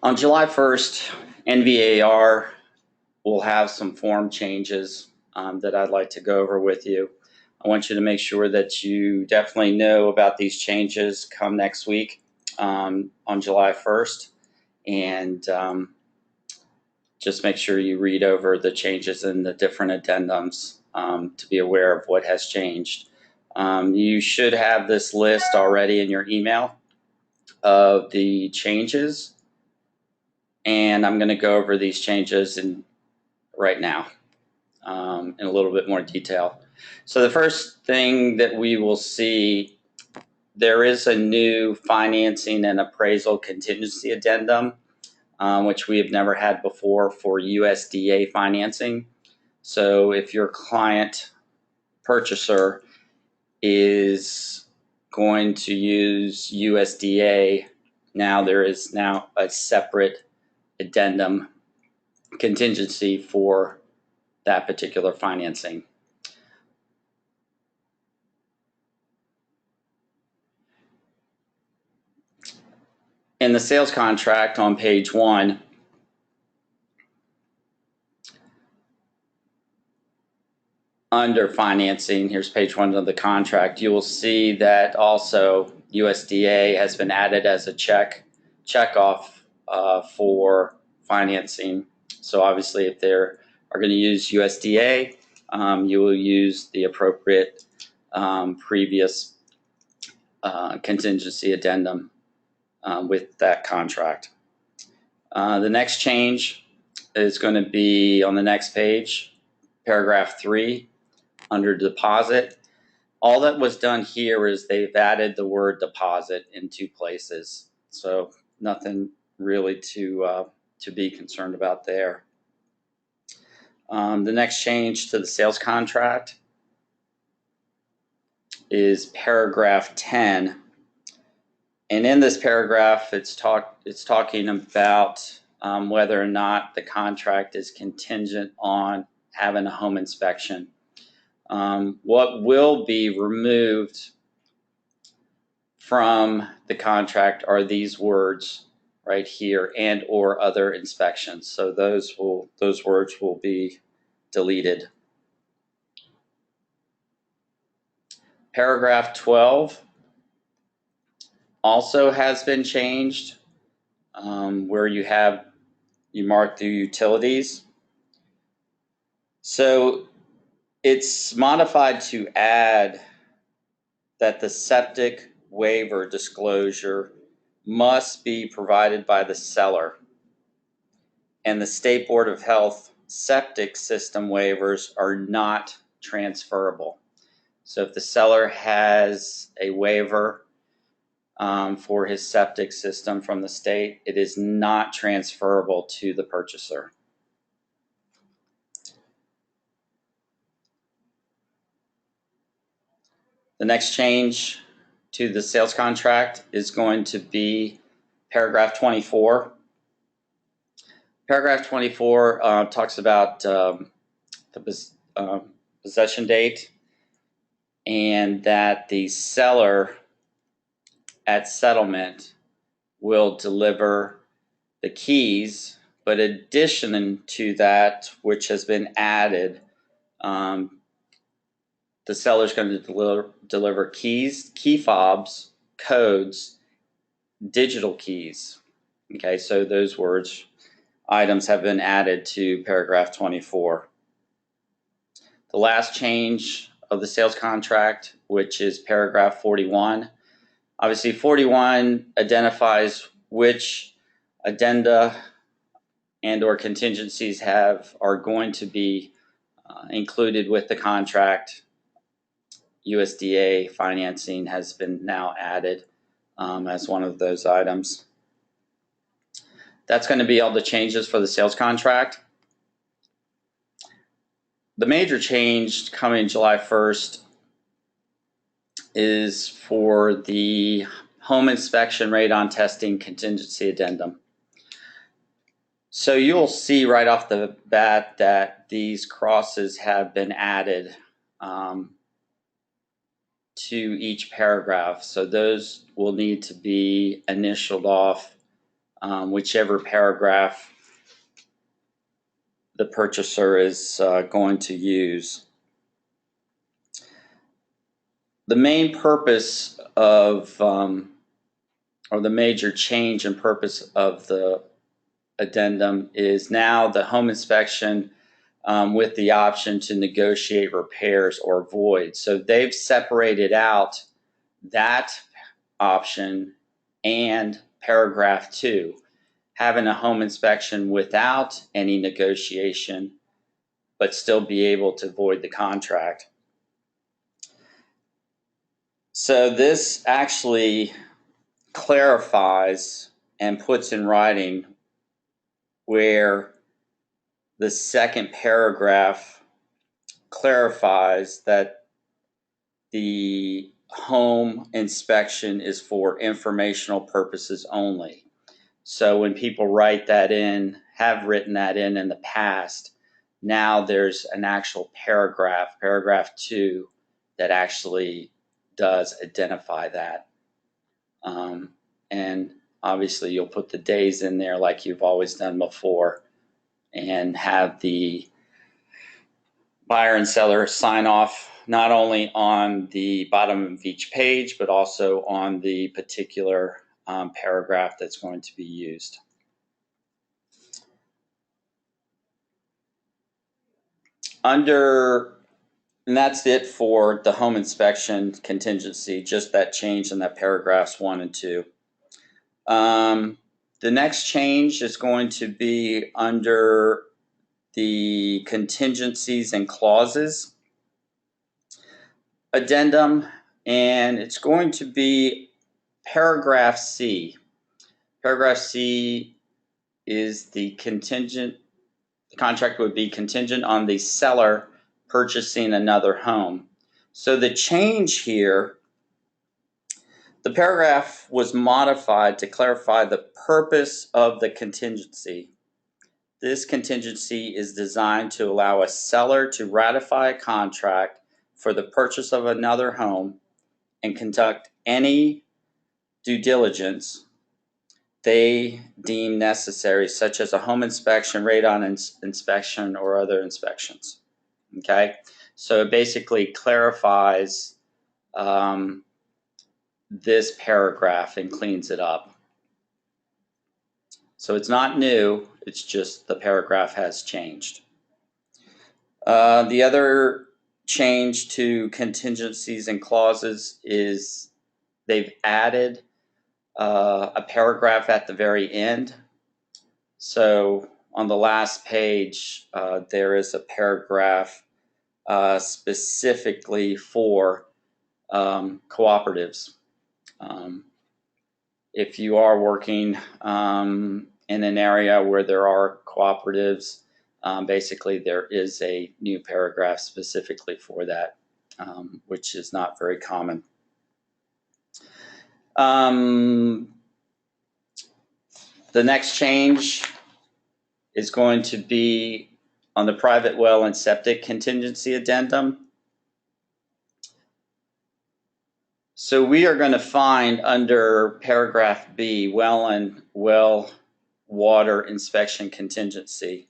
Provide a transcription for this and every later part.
On July 1st, NVAR will have some form changes that I'd like to go over with you. I want you to make sure that you definitely know about these changes come next week on July 1st, and just make sure you read over the changes and the different addendums to be aware of what has changed. You should have this list already in your email of the changes, and I'm going to go over these changes right now in a little bit more detail. So the first thing that we will see, there is a new financing and appraisal contingency addendum, which we have never had before for USDA financing. So if your client purchaser is going to use USDA, now there is now a separate addendum contingency for that particular financing. In the sales contract on page 1, under financing, here's page 1 of the contract, you will see that also USDA has been added as a checkoff for financing. So obviously if they are going to use USDA, you will use the appropriate previous contingency addendum with that contract. The next change is going to be on the next page, paragraph 3, under deposit. All that was done here is they've added the word deposit in 2 places, so nothing really to be concerned about there. The next change to the sales contract is paragraph 10. And in this paragraph, it's talking about whether or not the contract is contingent on having a home inspection. What will be removed from the contract are these words right here, and or other inspections. So those words will be deleted. Paragraph 12 also has been changed, where you mark the utilities. So it's modified to add that the septic waiver disclosure must be provided by the seller, and the State Board of Health septic system waivers are not transferable. So if the seller has a waiver for his septic system from the state, it is not transferable to the purchaser. The next change to the sales contract is going to be paragraph 24. Paragraph 24 talks about the possession date, and that the seller at settlement will deliver the keys, but in addition to that, which has been added, the seller is going to deliver keys, key fobs, codes, digital keys. Okay, so those items have been added to paragraph 24. The last change of the sales contract, which is paragraph 41. Obviously, 41 identifies which addenda and or contingencies are going to be included with the contract. USDA financing has been now added as one of those items. That's going to be all the changes for the sales contract. The major change coming July 1st is for the home inspection radon testing contingency addendum. So you'll see right off the bat that these crosses have been added to each paragraph. So those will need to be initialed off whichever paragraph the purchaser is going to use. The main purpose of, or the major change in purpose of the addendum is now the home inspection with the option to negotiate repairs or void. So they've separated out that option and paragraph 2, having a home inspection without any negotiation, but still be able to void the contract. So this actually clarifies and puts in writing where the second paragraph clarifies that the home inspection is for informational purposes only. So when people write that in, have written that in the past, now there's an actual paragraph, paragraph 2, that actually does identify that. And obviously you'll put the days in there like you've always done before, and have the buyer and seller sign off not only on the bottom of each page, but also on the particular paragraph that's going to be used. And that's it for the home inspection contingency, just that change in that paragraphs 1 and 2. The next change is going to be under the contingencies and clauses addendum, and it's going to be paragraph C. Paragraph C is the contract would be contingent on the seller purchasing another home. So the change here, the paragraph was modified to clarify the purpose of the contingency. This contingency is designed to allow a seller to ratify a contract for the purchase of another home and conduct any due diligence they deem necessary, such as a home inspection, radon inspection, or other inspections. Okay, so it basically clarifies this paragraph and cleans it up. So it's not new, it's just the paragraph has changed. The other change to contingencies and clauses is they've added a paragraph at the very end. So on the last page, there is a paragraph specifically for cooperatives. If you are working in an area where there are cooperatives, basically there is a new paragraph specifically for that, which is not very common. The next change is going to be on the private well and septic contingency addendum. So we are going to find under paragraph B, well and well water inspection contingency.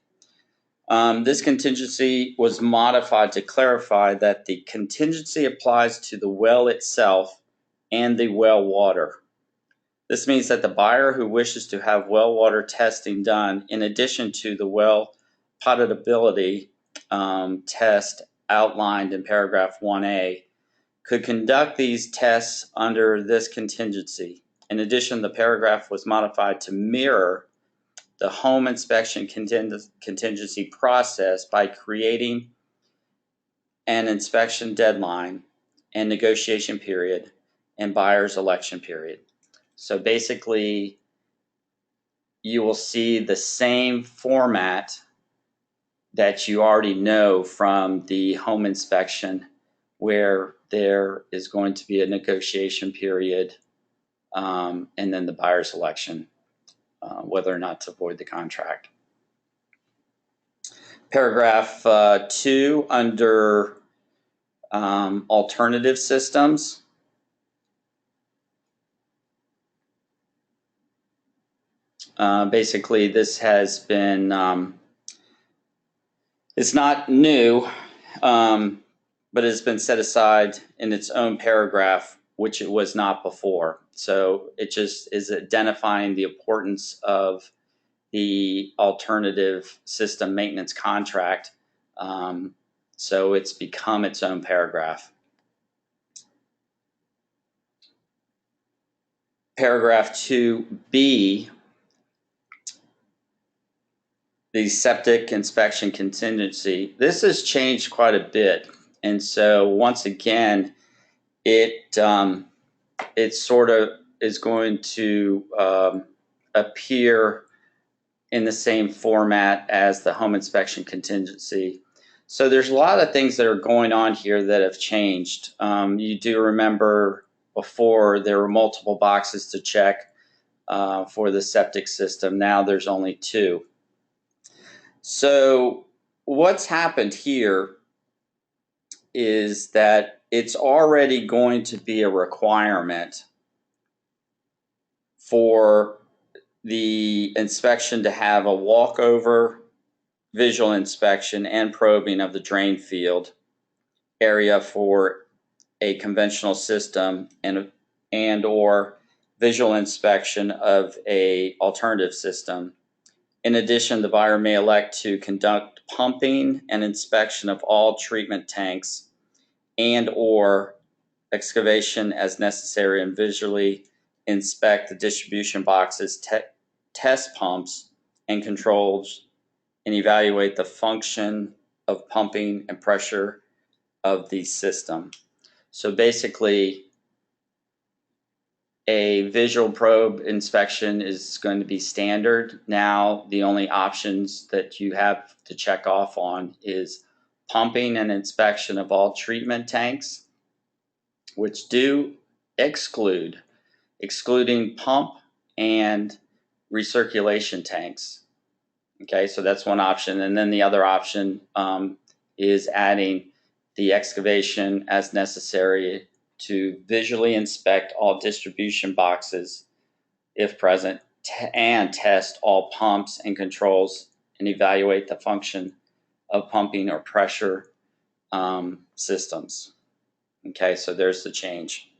This contingency was modified to clarify that the contingency applies to the well itself and the well water. This means that the buyer who wishes to have well water testing done, in addition to the well potability test outlined in paragraph 1A, could conduct these tests under this contingency. In addition, the paragraph was modified to mirror the home inspection contingency process by creating an inspection deadline and negotiation period and buyer's election period. So basically, you will see the same format that you already know from the home inspection, where there is going to be a negotiation period and then the buyer's election, whether or not to void the contract. Paragraph 2 under alternative systems. Basically, this has been, it's not new, but it's been set aside in its own paragraph, which it was not before. So it just is identifying the importance of the alternative system maintenance contract. So it's become its own paragraph. Paragraph 2B, the septic inspection contingency. This has changed quite a bit. And so once again, it sort of is going to appear in the same format as the home inspection contingency. So there's a lot of things that are going on here that have changed. You do remember before there were multiple boxes to check for the septic system. Now there's only 2. So what's happened here is that it's already going to be a requirement for the inspection to have a walkover visual inspection and probing of the drain field area for a conventional system and or visual inspection of a alternative system. In addition, the buyer may elect to conduct pumping and inspection of all treatment tanks and or excavation as necessary and visually inspect the distribution boxes, test pumps and controls, and evaluate the function of pumping and pressure of the system. So basically, a visual probe inspection is going to be standard. Now, the only options that you have to check off on is pumping and inspection of all treatment tanks, which do excluding pump and recirculation tanks. Okay, so that's one option. And then the other option is adding the excavation as necessary to visually inspect all distribution boxes if present and test all pumps and controls and evaluate the function of pumping or pressure systems. Okay, so there's the change.